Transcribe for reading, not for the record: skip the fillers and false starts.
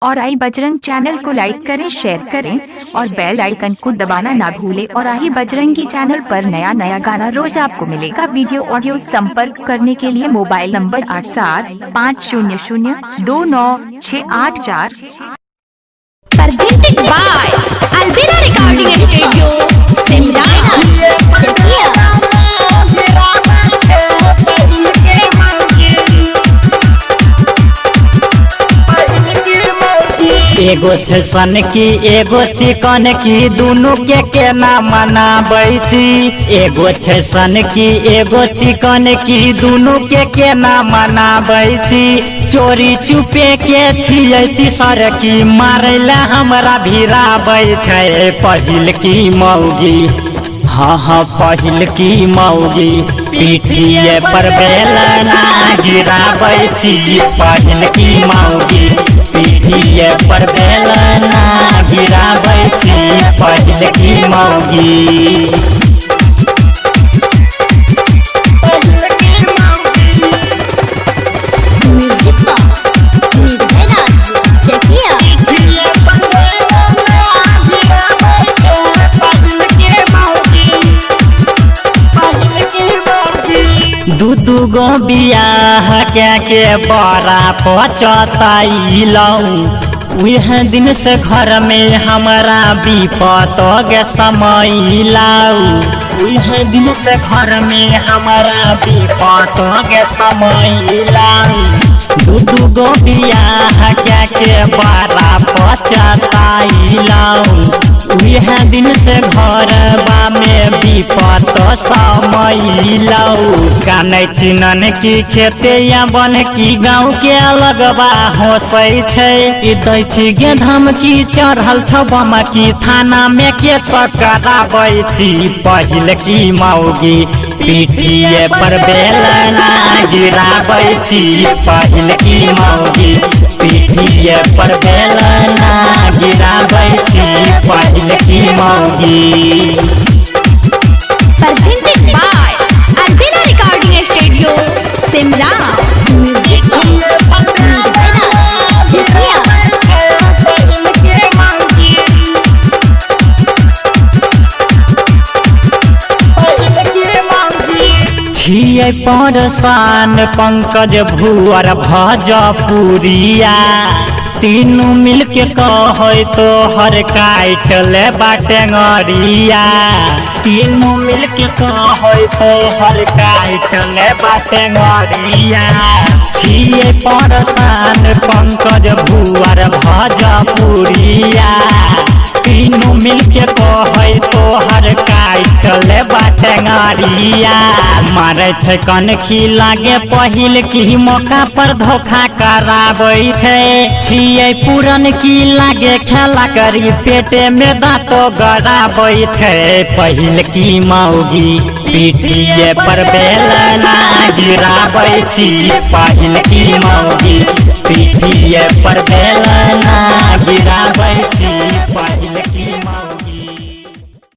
और आई बजरंग चैनल को लाइक करें, शेयर करें और बेल आइकन को दबाना ना भूलें। और आई बजरंगी चैनल पर नया नया गाना रोज आपको मिलेगा। वीडियो ऑडियो संपर्क करने के लिए mobile number 8750029684। Presented by Albina Recording Studio, Simrana, Setia। एगो छै सन की एगो चिकन की दोनों के ना मनाबै छी। एगो छै सन की एगो चिकन की दोनों के ना मनाबै छी। चोरी चुपे के छियै तीसर की मारै ला हमरा भिराबै छै। पहिल की मौगी हाँ पहिल की मौगी पीठिए पर बेलना गिराबै छी। पहिल की मौगी पीठिए पर बेलना गिराबै छी। पहिल की मौगी Music Box, Mirvana, Setia। दू गो बियाह के बड़ा पचतैलौं। उह दिन से घर में हमारा विपत गे समैलाऊ। उह दिन से घर में हमारा विपत गे समैलाऊ। दू गो बियाह के बड़ा पचतैलौं। उह दिन से घर में विपत समैलाऊ। कानै चिनन की खेते या बन की गाँव के लगबा होसै छै। दै छी गे धमकी चढ़ल छ बम की थाना में केस कराबै छी। पहिल की मौगी पीठिए पर बेलना गिराबै छी। पहिल की मौगी पीठिए पर बेलना गिराबै छी। पहिल की मौगी Presented by Albina Recording Studio, Simrana, Music Box, Mirvana, Setia। छियै परसान पंकज भुअर भजपुरिया। तीनों मिल के कहे तो हर काट ले बाटेंगरिया। तीनों मिल के कहे तो हर काट ले बाटेंगरिया। छियै परसान पंकज भुअर भजपुरिया। तीनों मिल के कहे तो हर काट ले बाटेंगरिया। मारे छै कनखी लागे पहिल की मौका पर धोखा कराबै छै। छियै पुरन की लागे खेला करी पेटे में दाँतो गड़ाबै छै। पहिल की मौगी पीठिए पर बेलना गिराबै छी। पहिल की मौगी पीठिए पर बेलना गिराबै छी। पहिल की